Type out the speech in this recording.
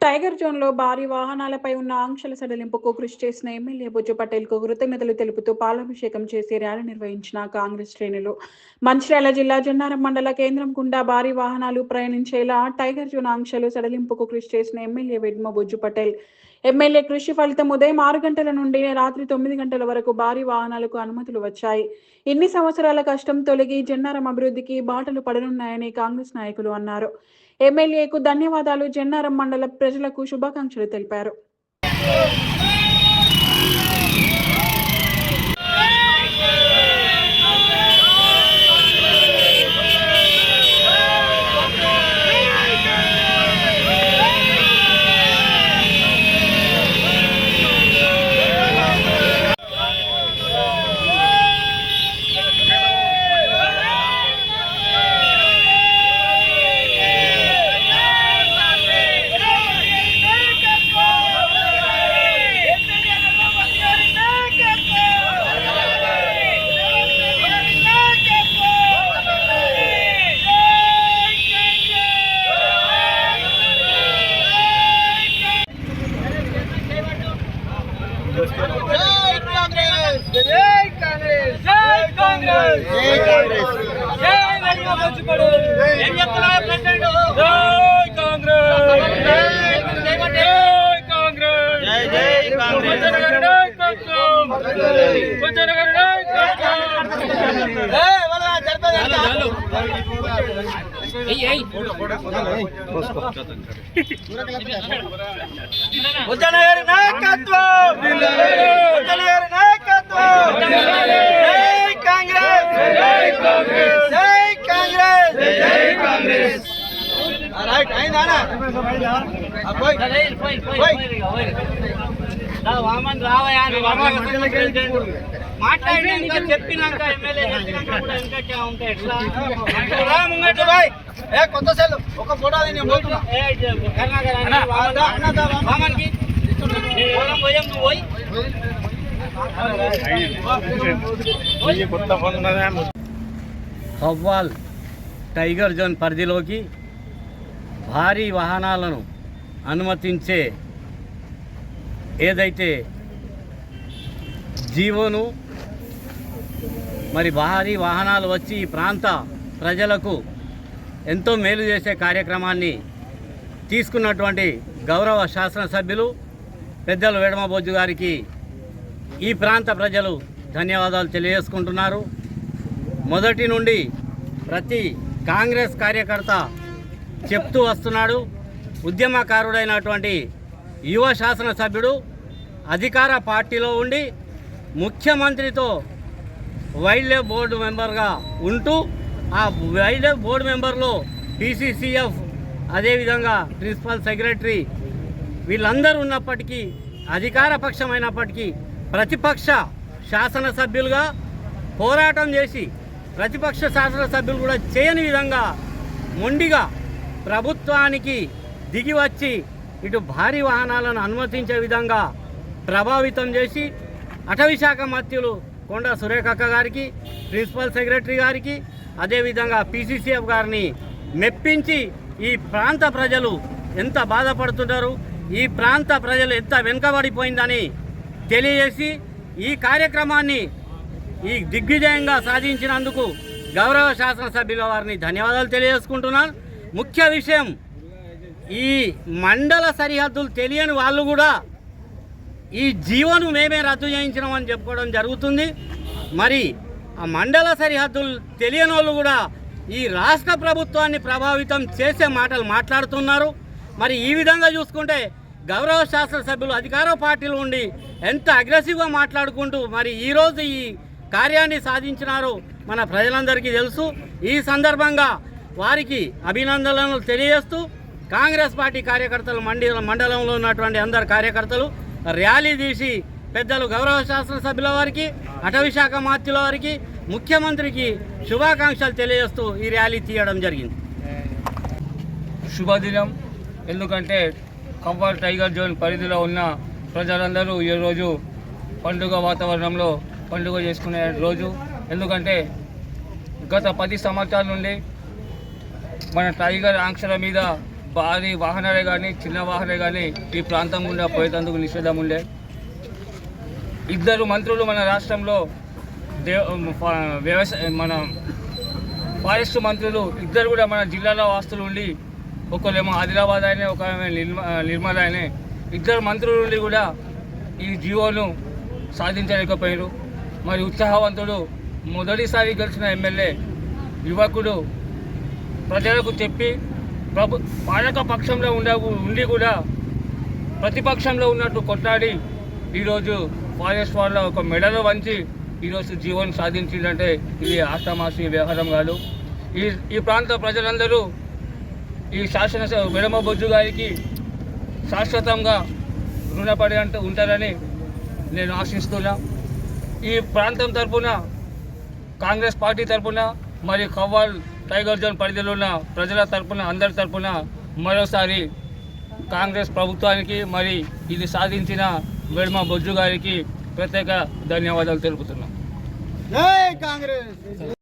Tiger జోన్లో భారీ వాహనాలపై ఉన్న ఆంక్షల సడలింపుకు కృషి చేసిన ఎమ్మెల్యే బొజ్జు పటేల్కు కృతజ్ఞతలు తెలుపుతూ పాలాభిషేకం చేసి ర్యాలీ నిర్వహించిన కాంగ్రెస్ శ్రేణులు. మంచిర్యాల జిల్లా జన్నారం మండల కేంద్రం గుండా భారీ వాహనాలు ప్రయాణించేలా టైగర్ జోన్ ఆంక్షలు సడలింపుకు కృషి చేసిన ఎమ్మెల్యే వెడ్మ బొజ్జు పటేల్. ఎమ్మెల్యే కృషి ఫలితం ఉదయం 6 గంటల నుండి రాత్రి 9 గంటల వరకు భారీ వాహనాలకు అనుమతులు వచ్చాయి. ఇన్ని సంవత్సరాల కష్టం తొలగి జన్నారం అభివృద్ధికి బాటలు పడనున్నాయని కాంగ్రెస్ నాయకులు అన్నారు. ఎమ్మెల్యేకు ధన్యవాదాలు. జన్నారం మండల ప్రజలకు శుభాకాంక్షలు తెలిపారు. మాట్లాడినాక చెప్పినాక ఎమ్మెల్యే చెప్పినాక కూడా ఇంకా ఉంటే ఎట్లా కొత్త సెల్ ఒక ఫోటో కవ్వాల్ టైగర్ జోన్ పరిధిలోకి భారీ వాహనాలను అనుమతించే ఏదైతే జీవోను మరి భారీ వాహనాలు వచ్చి ఈ ప్రాంత ప్రజలకు ఎంతో మేలు చేసే కార్యక్రమాన్ని తీసుకున్నటువంటి గౌరవ శాసనసభ్యులు పెద్దలు వెడమ బొజ్జు గారికి ఈ ప్రాంత ప్రజలు ధన్యవాదాలు తెలియజేసుకుంటున్నారు. మొదటి నుండి ప్రతి కాంగ్రెస్ కార్యకర్త చెప్తూ వస్తున్నాడు. ఉద్యమకారుడైనటువంటి యువ శాసనసభ్యుడు అధికార పార్టీలో ఉండి ముఖ్యమంత్రితో వైల్డ్ లైఫ్ బోర్డు మెంబర్గా ఉంటూ ఆ వైల్డ్ లైఫ్ బోర్డు మెంబర్లో PCCF అదేవిధంగా ప్రిన్సిపల్ సెక్రటరీ వీళ్ళందరూ ఉన్నప్పటికీ అధికార పక్షమైనప్పటికీ ప్రతిపక్ష శాసనసభ్యులుగా పోరాటం చేసి ప్రతిపక్ష శాసనసభ్యులు కూడా చేయని విధంగా మొండిగా ప్రభుత్వానికి దిగి వచ్చి ఇటు భారీ వాహనాలను అనుమతించే విధంగా ప్రభావితం చేసి అటవీ శాఖ మంత్రులు కొండ సురేఖక్క గారికి, ప్రిన్సిపల్ సెక్రటరీ గారికి, అదేవిధంగా PCCF గారిని మెప్పించి ఈ ప్రాంత ప్రజలు ఎంత బాధపడుతున్నారు, ఈ ప్రాంత ప్రజలు ఎంత వెనుకబడిపోయిందని తెలియజేసి ఈ కార్యక్రమాన్ని ఈ దిగ్విజయంగా సాధించినందుకు గౌరవ శాసనసభ్యుల వారిని ధన్యవాదాలు తెలియజేసుకుంటున్నాను. ముఖ్య విషయం, ఈ మండల సరిహద్దులు తెలియని వాళ్ళు కూడా ఈ జీవోను మేమే రద్దు చేయించినామని చెప్పుకోవడం జరుగుతుంది. మరి ఆ మండల సరిహద్దులు తెలియని వాళ్ళు కూడా ఈ రాష్ట్ర ప్రభుత్వాన్ని ప్రభావితం చేసే మాటలు మాట్లాడుతున్నారు. మరి ఈ విధంగా చూసుకుంటే గౌరవ శాసనసభ్యులు అధికార పార్టీలు ఉండి ఎంత అగ్రెసివ్గా మాట్లాడుకుంటూ మరి ఈరోజు ఈ కార్యాన్ని సాధించినారో మన ప్రజలందరికీ తెలుసు. ఈ సందర్భంగా వారికి అభినందనలు తెలియజేస్తూ కాంగ్రెస్ పార్టీ కార్యకర్తలు మండలంలో ఉన్నటువంటి అందరు కార్యకర్తలు ర్యాలీ తీసి పెద్దలు గౌరవ శాసనసభ్యుల వారికి, అటవీ శాఖ మంత్రుల వారికి, ముఖ్యమంత్రికి శుభాకాంక్షలు తెలియజేస్తూ ఈ ర్యాలీ తీయడం జరిగింది. శుభదినం. ఎందుకంటే కవ్వాల్ టైగర్ జోన్ పరిధిలో ఉన్న ప్రజలందరూ ఈరోజు పండుగ వాతావరణంలో పండుగ చేసుకునే రోజు. ఎందుకంటే గత 10 సంవత్సరాల నుండి మన టైగర్ ఆంక్షల మీద భారీ వాహనాలే కానీ చిన్న వాహనాలే కానీ ఈ ప్రాంతం గుండా పోయేందుకు నిషేధం ఉండే. ఇద్దరు మంత్రులు మన రాష్ట్రంలో మన ఫారెస్ట్ మంత్రులు ఇద్దరు కూడా మన జిల్లాలో వాస్తులు ఉండి, ఒకరేమో ఆదిలాబాద్ అయినా ఒక నిర్మల్ అయినా, ఇద్దరు మంత్రులు ఉండి కూడా ఈ జీవోను సాధించలేకపోయారు. మరి ఉత్సాహవంతుడు మొదటిసారి గెలిచిన ఎమ్మెల్యే యువకుడు ప్రజలకు చెప్పి పాలక పక్షంలో ఉండి కూడా ప్రతిపక్షంలో ఉన్నట్టు కొట్లాడి ఈరోజు ఫారెస్ట్ వాళ్ళ ఒక మెడలో వంచి ఈరోజు జీవోను సాధించిందంటే ఇది ఆషామాషి వ్యవహారం కాదు. ఈ ప్రాంత ప్రజలందరూ ఈ శాసనసభ వెడమ బొజ్జు గారికి శాశ్వతంగా రుణపడి ఉంటారని నేను ఆశిస్తున్నా. ఈ ప్రాంతం తరఫున కాంగ్రెస్ పార్టీ తరఫున మరియు ఖవ్వాల్ టైగర్ జోన్ పరిధిలో ఉన్న ప్రజల తరఫున అందరి తరఫున మరోసారి కాంగ్రెస్ ప్రభుత్వానికి మరి ఇది సాధించిన వెడమ బొజ్జు గారికి ప్రత్యేక ధన్యవాదాలు తెలుపుతున్నాం. జై కాంగ్రెస్.